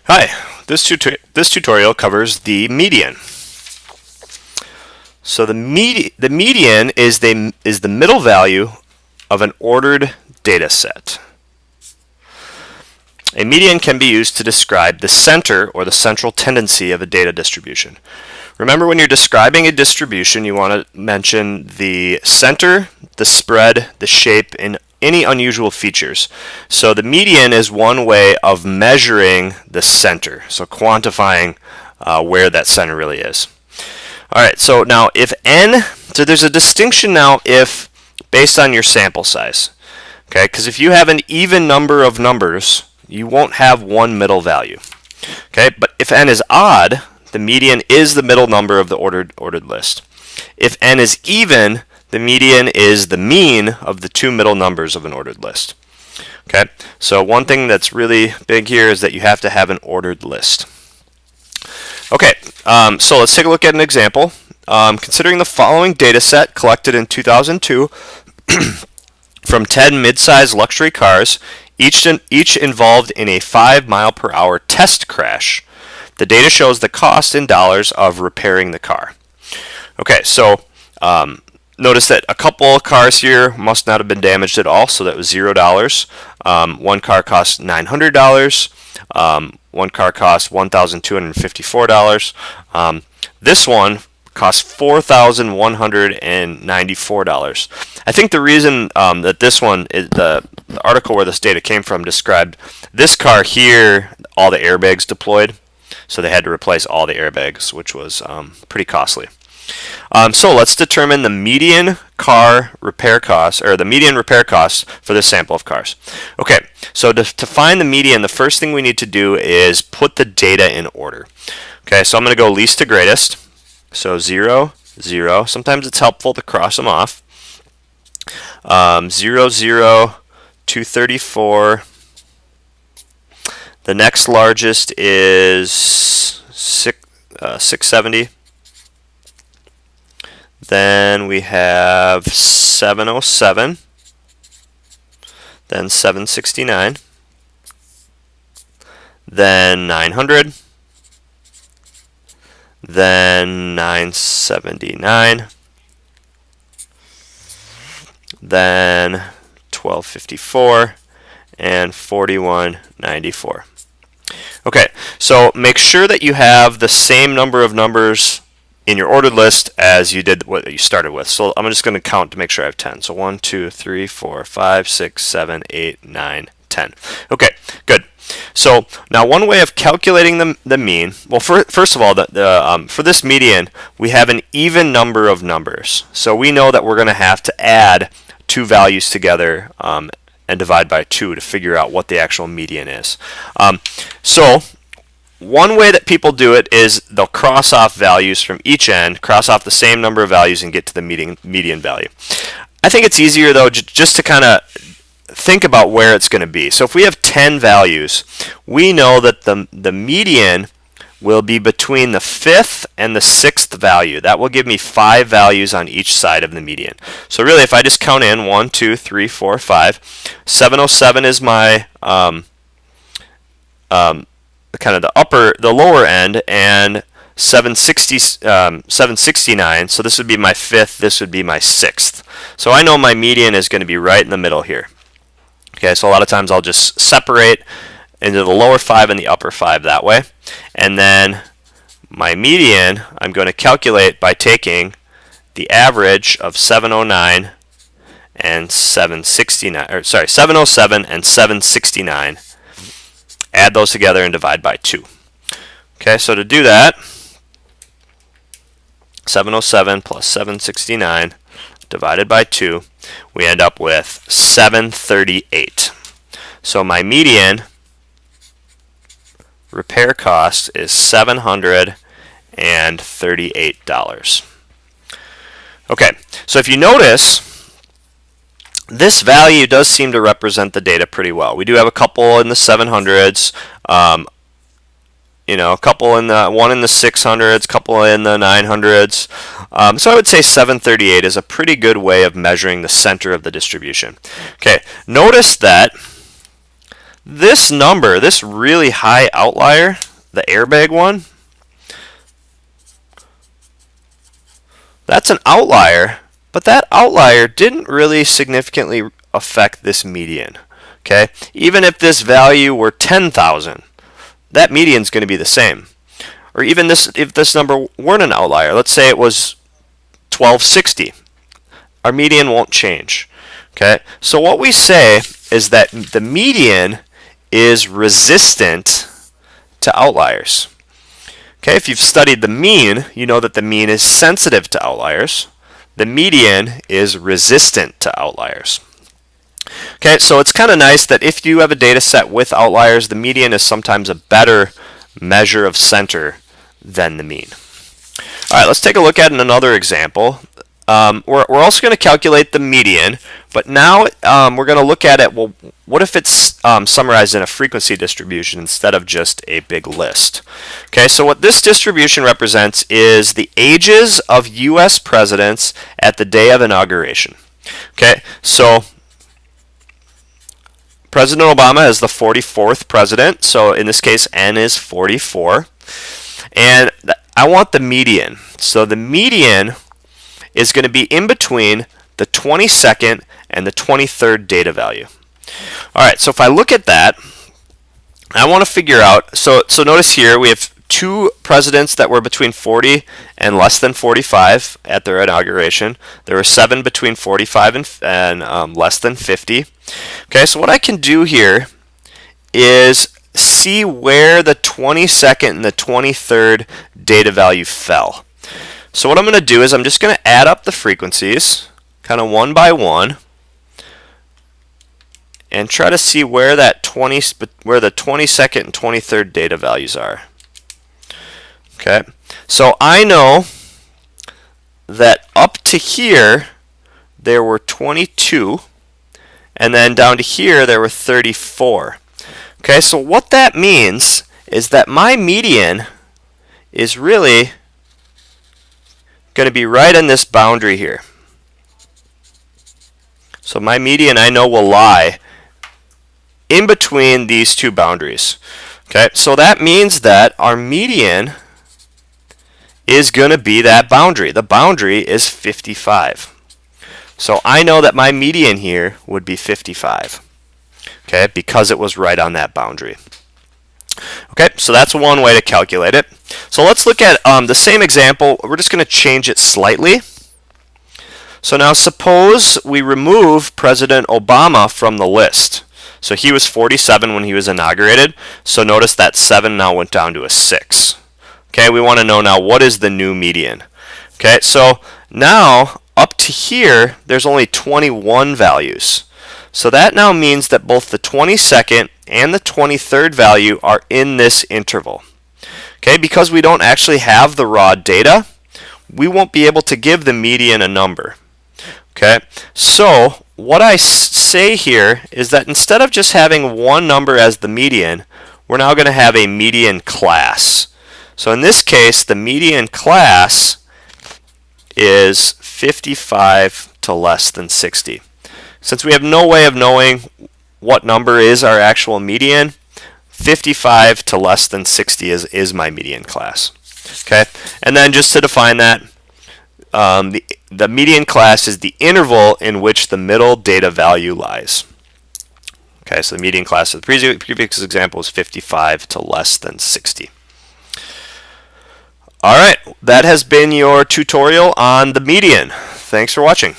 Hi, this tutorial covers the median. So the median is the middle value of an ordered data set. A median can be used to describe the center or the central tendency of a data distribution. Remember, when you're describing a distribution, you want to mention the center, the spread, the shape, and any unusual features. So the median is one way of measuring the center, so quantifying where that center really is. Alright, so now if n, so there's a distinction now if based on your sample size. Okay, because if you have an even number of numbers, you won't have one middle value. Okay, but if n is odd, the median is the middle number of the ordered list. If n is even, the median is the mean of the two middle numbers of an ordered list. Okay, so one thing that's really big here is that you have to have an ordered list. Okay, so let's take a look at an example. Considering the following data set collected in 2002 from 10 mid-size luxury cars, each involved in a 5-mile-per-hour test crash. The data shows the cost in dollars of repairing the car. Okay, so notice that a couple of cars here must not have been damaged at all, so that was $0. One car cost $900. One car cost $1,254. This one cost $4,194. I think the reason that this one is the article where this data came from described this car here, all the airbags deployed, so they had to replace all the airbags, which was pretty costly. So let's determine the median car repair cost, or the median repair cost for this sample of cars. Okay, so to find the median, the first thing we need to do is put the data in order. Okay, so I'm going to go least to greatest. So 0, 0. Sometimes it's helpful to cross them off. 0, 0, 234. The next largest is 670. Then we have 707, then 769, then 900, then 979, then 1254, and 4194. Okay, so make sure that you have the same number of numbers in your ordered list as you did what you started with. So I'm just going to count to make sure I have 10. So 1, 2, 3, 4, 5, 6, 7, 8, 9, 10. Okay, good. So now one way of calculating the mean, well, first of all, for this median, we have an even number of numbers. So we know that we're going to have to add two values together and divide by 2 to figure out what the actual median is. So one way that people do it is they'll cross off values from each end, cross off the same number of values, and get to the median value. I think it's easier, though, just to kind of think about where it's going to be. So if we have 10 values, we know that the median will be between the 5th and the 6th value. That will give me 5 values on each side of the median. So really, if I just count in 1, 2, 3, 4, 5, 707 is my kind of the lower end, and 769, so this would be my 5th, this would be my 6th. So I know my median is going to be right in the middle here. Okay, so a lot of times I'll just separate into the lower 5 and the upper 5 that way. And then my median I'm going to calculate by taking the average of 709 and 769, or sorry, 707 and 769. Add those together and divide by 2. Okay, so to do that, 707 plus 769 divided by 2, we end up with 738. So my median repair cost is $738. Okay, so if you notice, this value does seem to represent the data pretty well. We do have a couple in the 700s, a couple in one in the 600s, couple in the 900s. So I would say 738 is a pretty good way of measuring the center of the distribution. Okay, notice that This number, this really high outlier, the airbag one, that's an outlier, but that outlier didn't really significantly affect this median. Okay, even if this value were 10,000, that median is going to be the same. Or even if this number weren't an outlier, let's say it was 1260, our median won't change. Okay, so what we say is that the median is resistant to outliers. Okay, if you've studied the mean, you know that the mean is sensitive to outliers. The median is resistant to outliers. Okay, so it's kind of nice that if you have a data set with outliers, the median is sometimes a better measure of center than the mean. All right, let's take a look at another example. We're also going to calculate the median, but now we're going to look at it, well, what if it's summarized in a frequency distribution instead of just a big list? Okay, so what this distribution represents is the ages of US presidents at the day of inauguration. Okay, so President Obama is the 44th president, so in this case N is 44. And I want the median. So the median is going to be in between the 22nd and the 23rd data value. Alright, so if I look at that, I want to figure out, so notice here we have two presidents that were between 40 and less than 45 at their inauguration. There were 7 between 45 and less than 50. Okay, so what I can do here is see where the 22nd and the 23rd data value fell. So what I'm going to do is I'm just going to add up the frequencies, kind of one by one, and try to see where the 22nd and 23rd data values are. Okay, so I know that up to here there were 22, and then down to here there were 34. Okay, so what that means is that my median is really going to be right in this boundary here. So my median, I know, will lie in between these two boundaries. Okay, so that means that our median is going to be that boundary. The boundary is 55. So I know that my median here would be 55. Okay, because it was right on that boundary. Okay, so that's one way to calculate it. So let's look at the same example. We're just going to change it slightly. So now suppose we remove President Obama from the list. So he was 47 when he was inaugurated. So notice that 7 now went down to a 6. Okay, we want to know now what is the new median. Okay, so now up to here there's only 21 values. So that now means that both the 22nd and the 23rd value are in this interval. Okay, because we don't actually have the raw data, we won't be able to give the median a number. Okay, so what I say here is that instead of just having one number as the median, we're now going to have a median class. So in this case, the median class is 55 to less than 60. Since we have no way of knowing what number is our actual median, 55 to less than 60 is my median class. Okay, and then just to define that, the median class is the interval in which the middle data value lies. Okay, so the median class of the previous example is 55 to less than 60. All right, that has been your tutorial on the median. Thanks for watching.